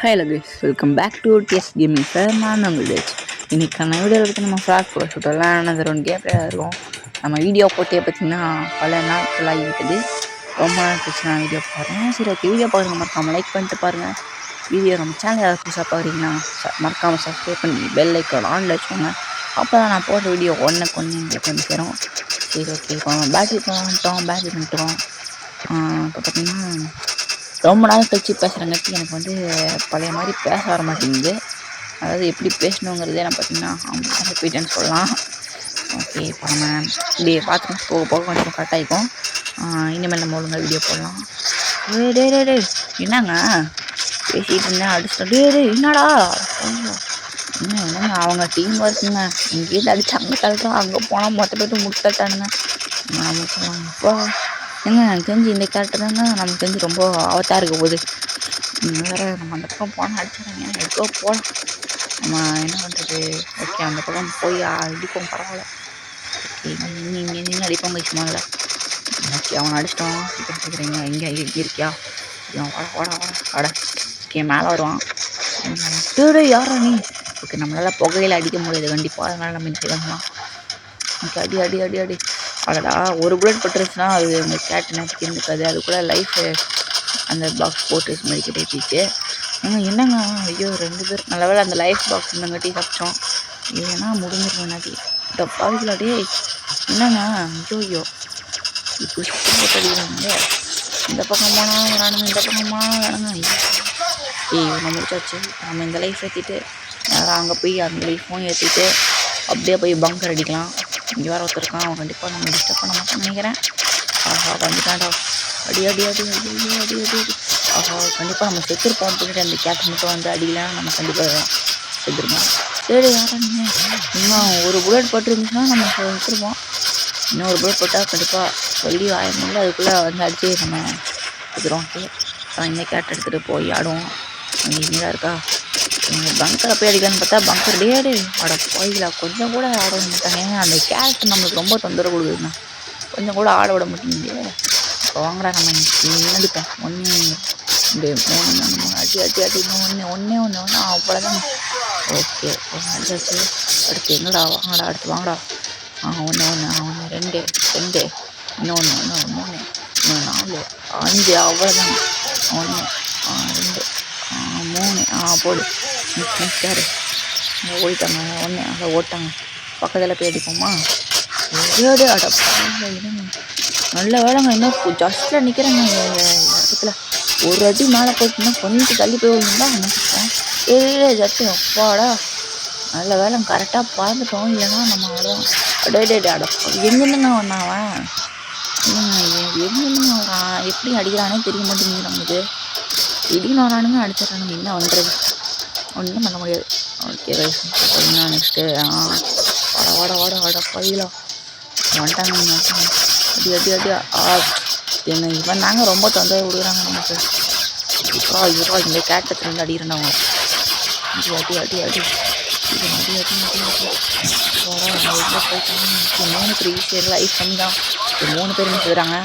Hello guys, welcome back to DS gaming sir. நான் உங்கள் டேச். இன்றைக்கான வீடியோவில் பற்றி நம்ம ஃப்ராக் போட சுட்டெல்லாம் என்னது ஒன்று கேப்டாக இருக்கும். நம்ம வீடியோ போட்டே பார்த்திங்கன்னா பல நாட்கள் ஆகிவிட்டது. ரொம்ப நாள் கழிச்சு நான் வீடியோ போடுறேன். சரி, ஓகே, வீடியோ பாருங்கள், மறக்காமல் லைக் பண்ணிட்டு பாருங்கள். வீடியோ நம்ம சேனல் யாராவது புதுசாக பார்க்குறீங்கன்னா மறக்காமல் சப்ஸ்கிரைப் பண்ணி பெல் ஐக்கான் ஆனில் வச்சுக்கோங்க. அப்போ தான் நான் போடுற வீடியோ ஒன்றுக்கு எங்களுக்கு வந்து சேரும். சரி, ஓகே, இப்போ நம்ம பேட்டரி பண்ணிட்டோம். இப்போ பார்த்திங்கன்னா ரொம்ப நாள் கழிச்சு பேசுகிறங்காட்டி எனக்கு வந்து பழைய மாதிரி பேச வர மாட்டேங்குது. அதாவது எப்படி பேசணுங்கிறதே நான் பார்த்திங்கன்னா அவங்க போயிட்டேன்னு சொல்லலாம். ஓகே, இப்போ நம்ம இப்படி பார்த்துட்டு போக போக கொஞ்சம் கரெக்ட் ஆகிக்கும். இனிமேல் நம்ம ஒழுங்காக வீடியோ போடலாம். டே என்னங்க பேசிகிட்டு இருந்தேன், அடிச்சுட்டு என்னடா என்னங்க அவங்க டீம் ஒர்க்குங்க. இங்கேருந்து அடிச்சு அங்கே தள்ளுறோம், அங்கே போனால் மொத்த பேர்த்து முடிச்சுட்டானுங்க. இப்போ ஏங்க எனக்கு தெரிஞ்சு இந்த கேரக்டர் தாங்க நமக்கு தெரிஞ்சு ரொம்ப ஆபத்தாக இருக்க போகுது. வேறு நம்ம அந்த பக்கம் போனால் அடிச்சிடறாங்க. எப்போ போகலாம், நம்ம என்ன பண்ணுறது? ஓகே, அந்த பக்கம் போய் அடிப்போம், பரவாயில்ல. ஓகே, நீங்கள் அடிப்போம் கழிச்சுமா இல்லை. ஓகே, அவனை அடிச்சிட்டோம். சீக்கிரம் கேட்குறீங்க, இங்கே இருக்கியா? வாட. ஓகே, மேலே வருவான். யாரா நீ? ஓகே, நம்மளால் புகையில் அடிக்க முடியாது கண்டிப்பாக, அதனால் நம்ம இந்த செய்யலாம். ஓகே, அடி. அடடா, ஒரு புல்லட் பட்டுருச்சுன்னா அது அந்த கேட் நேரத்துக்கு இருந்துக்காது. அது கூட லைஃப் அந்த பாக்ஸ் போட்டு மெடிக்கெட் ஏற்றிச்சு. என்னங்க ஐயோ, 2 பேர் நல்ல வேலை அந்த லைஃப் பாக்ஸ் இருந்தங்காட்டி தப்பிச்சோம். இல்லைன்னா முடிஞ்சிருந்தாட்டி டப்பாவில. டே என்னங்க ஐயோ இப்படி சுற்றி போட்டு அடிக்கிறாங்க. இந்த பக்கம் போனால் வரானுங்க, இந்த பக்கமாக வரானுங்க. இவனை முடிச்சாச்சு. நம்ம இந்த லைஃப் ஏற்றிட்டு நேரம் அங்கே போய் அந்த லைஃப்பும் ஏற்றிட்டு அப்படியே போய் பங்கர் அடிக்கலாம். இங்கே வேறு ஒருத்தருக்கான், அவன் கண்டிப்பாக நம்ம டிஸ்டர்ப் பண்ண மாட்டான்னு நினைக்கிறேன். ஆஹா, வந்துட்டான்டா. அடி. ஆஹா, கண்டிப்பாக நம்ம செத்துருப்போம். சொல்லிட்டு அந்த கேட் மட்டும் வந்து அடிக்கலாம், நம்ம கண்டிப்பாக செத்துருப்போம். சரி, யாரா நீங்கள்? இன்னும் ஒரு புல்லட் பட்டுருந்துச்சுன்னா நம்ம செத்துருப்போம். இன்னும் ஒரு புல்லட் போட்டால் கண்டிப்பாக சொல்லி ஆயிரமில்ல, அதுக்குள்ளே வந்து அடித்து நம்ம செத்துருவோம். ஓகே, இந்த கேட் எடுத்துகிட்டு போய் ஆடுவோம். அங்கே இங்கே இருக்கா? பங்கரை போய் அடிக்கலான்னு பார்த்தா பங்கர் டே ஆட போய்களா, கொஞ்சம் கூட ஆட விட மாட்டாங்க. ஏன்னா அந்த கேரக்டர் நம்மளுக்கு ரொம்ப தொந்தரவு கொடுக்குதுண்ணா, கொஞ்சம் கூட ஆட விட மாட்டேங்குது. இப்போ வாங்கடா, நம்ம அடிப்பேன். 1 2 3 அடி ஒன்றே அவ்வளோதான். ஓகே, அடிச்சாச்சு. அடுத்து எங்கடா? வாங்கடா. 1 2 இன்னொன்று 3 4 5 அவ்வளோதான். 1 2 3 போடு. மிஸ்டாரு ஓடிட்டாங்க. அதை ஓட்டாங்க. பக்கத்தில் போய் அடிப்போமா? நல்ல வேலைங்க, இன்னும் ஜஸ்ட்டில் நிற்கிறேங்க இடத்துல. ஒரு அடி மேலே போட்டுன்னா கொஞ்சம் தள்ளி போய் விழுந்தா நினைச்சிட்டேன். ஜஸ்ட்டு அப்பாடா, நல்ல வேலை கரெக்டாக பறந்துட்டோம். இல்லைன்னா நம்ம ஆடுவோம். எங்கேருந்துங்க வந்தான்? எங்கேருந்துங்க வரான்? எப்படி அடிக்கிறானே தெரிய மாட்டேங்குது நம்மளுக்கு. திடீர்னு வரானுங்க, அடிச்சிடறானுங்க. என்ன பண்ணுறது? ஒன்றும் பண்ண முடியாது. ஓகே, நெக்ஸ்ட்டு வாட பையிலா வந்துட்டாங்க. அடி. என்ன இவன் தாங்க ரொம்ப தொந்தரவு கொடுக்குறாங்க நமக்கு. இவரா இந்த கேட்டத்துல இருந்து அடிக்கிறேன். அடி. 3 பேர் ஈஸியாக லைஃப் பண்ணி தான் 3 பேர் செய்கிறாங்க.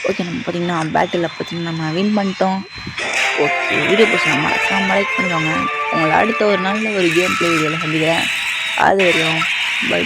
ஓகே, நம்ம பார்த்திங்கன்னா பேட்டில் பார்த்திங்கன்னா நம்ம வின் பண்ணிட்டோம். ஓகே, வீடியோ பிடிச்சா மறக்காம லைக் பண்ணுவாங்க. உங்களை அடுத்த ஒரு நல்ல ஒரு கேம் ப்ளே வீடியோவில் சந்திக்கிறேன். அது வரையும் பை.